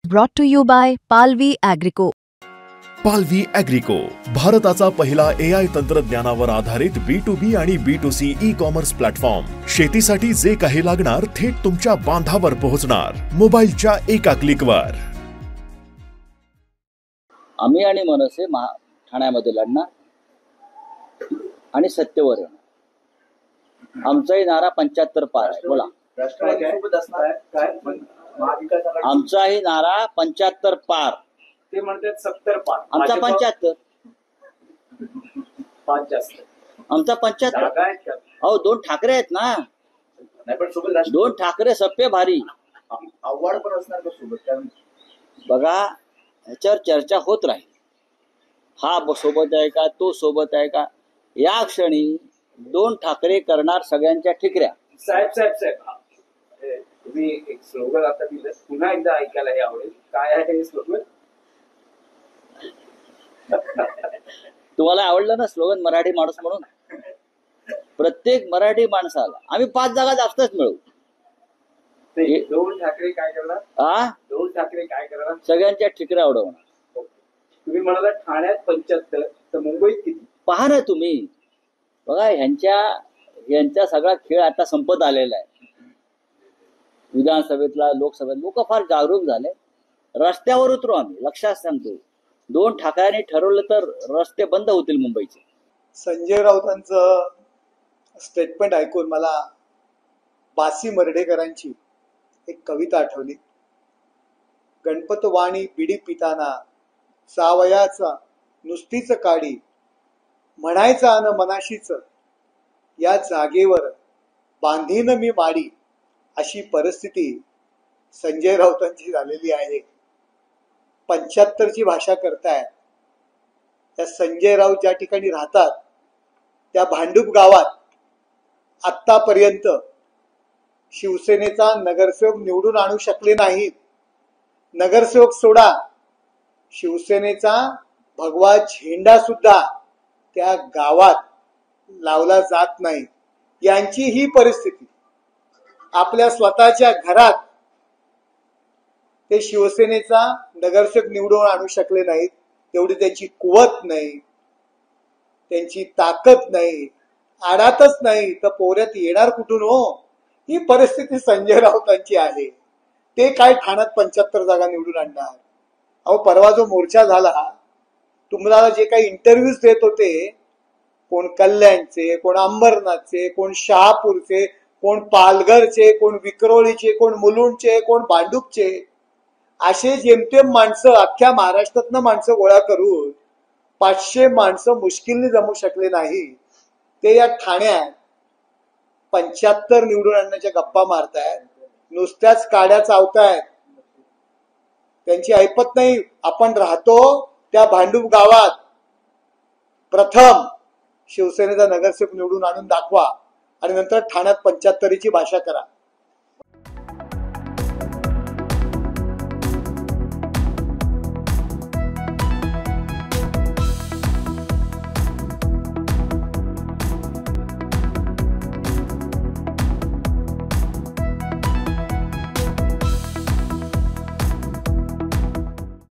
Brought to you by Palvi Agrico. पालवी ॲग्रिको, भारताचा पहिला AI तंत्रज्ञानावर आधारित B2B आणि B2C ई-कॉमर्स प्लॅटफॉर्म. शेतीसाठी जे काही लागणार थेट तुमच्या बांधावर पोहोचणार, मोबाईलच्या एका क्लिकवर. आम्ही आणि मनसे ठाण्यामध्ये लढणार आणि सत्तेवर येणार. आमचाही नारा 75 पार आहे. बोला. आमचाही नारा 75 पार. ते म्हणतात 70 पार. आमचा 75. आमचा 75. अहो 2 ठाकरे आहेत ना. नाही पण सोबत 2 ठाकरे सप्पे भारी. आव्हाड पण असणार का सोबत? बघा, ह्याच्यावर चर्चा होत राहील. हा सोबत आहे का, तो सोबत आहे का. या क्षणी 2 ठाकरे करणार सगळ्यांच्या ठिकऱ्या. साहेब तुम्ही एक स्लोगन आता दिलं, पुन्हा एकदा ऐकायला हे आवडेल. काय आहे हे स्लोगन? तुम्हाला आवडलं ना स्लोगन, मराठी माणूस म्हणून? प्रत्येक मराठी माणसाला आम्ही 5 जागा जास्तच मिळवू. 2 ठाकरे काय करणार? 2 ठाकरे काय करणार? सगळ्यांच्या ठिकऱ्या उडवणार. तुम्ही म्हणाला ठाण्यात 75, तर मुंबईत किती? पहा ना तुम्ही. बघा, यांचा सगळा खेळ आता संपत आलेला आहे. विधानसभेतला, लोकसभेत लोक फार जागरूक झाले. रस्त्यावर उतरू आम्ही, लक्षात सांगतो. 2 ठाकऱ्यांनी ठरवलं तर रस्ते बंद होतील मुंबईचे. संजय राऊतांचं स्टेटमेंट ऐकून मला बासी मर्ढेकरांची एक कविता आठवली. गणपतवाणी बिडी पिताना सावयाचा नुसतीच काडी, म्हणायचा अन मनाशीच या जागेवर बांधीन मी माडी. अशी परिस्थिती संजय राऊतांची झालेली आहे. 75ची भाषा करतायत. त्या संजय राऊत ज्या ठिकाणी राहतात त्या भांडूप गावात आतापर्यंत शिवसेनेचा नगरसेवक निवडून आणू शकले नाहीत. नगरसेवक सोडा, शिवसेनेचा भगवा झेंडा सुद्धा त्या गावात लावला जात नाही. यांची ही परिस्थिती. आपल्या स्वतःच्या घरात ते शिवसेनेचा नगरसेवक निवडून आणू शकले नाहीत. तेवढी त्यांची कुवत नाही, त्यांची ताकद नाही, आडातच नाही तर पोऱ्यात येणार कुठून हो. ही परिस्थिती संजय राऊतांची आहे. ते काय ठाण्यात 75 जागा निवडून आणणार? अहो, परवा जो मोर्चा झाला, तुम्हाला जे काही इंटरव्ह्यूज देत होते, कोण कल्याणचे, कोण अंबरनाथचे, कोण शहापूरचे, कोण पालघरचे, कोण विक्रोळीचे, कोण मुलुंडचे, कोण भांडूपचे, असे जेमतेम माणसं अख्ख्या महाराष्ट्रातनं माणसं गोळा करून 500 माणसं मुश्किलने जमू शकले नाही. ते या ठाण्यात 75 निवडून आणण्याच्या गप्पा मारतायत. नुसत्याच काड्या चावतायत. त्यांची ऐपत नाही. आपण राहतो त्या भांडूप गावात प्रथम शिवसेनेचा नगरसेवक निवडून आणून दाखवा आणि नंतर ठाण्यात 75ची भाषा करा.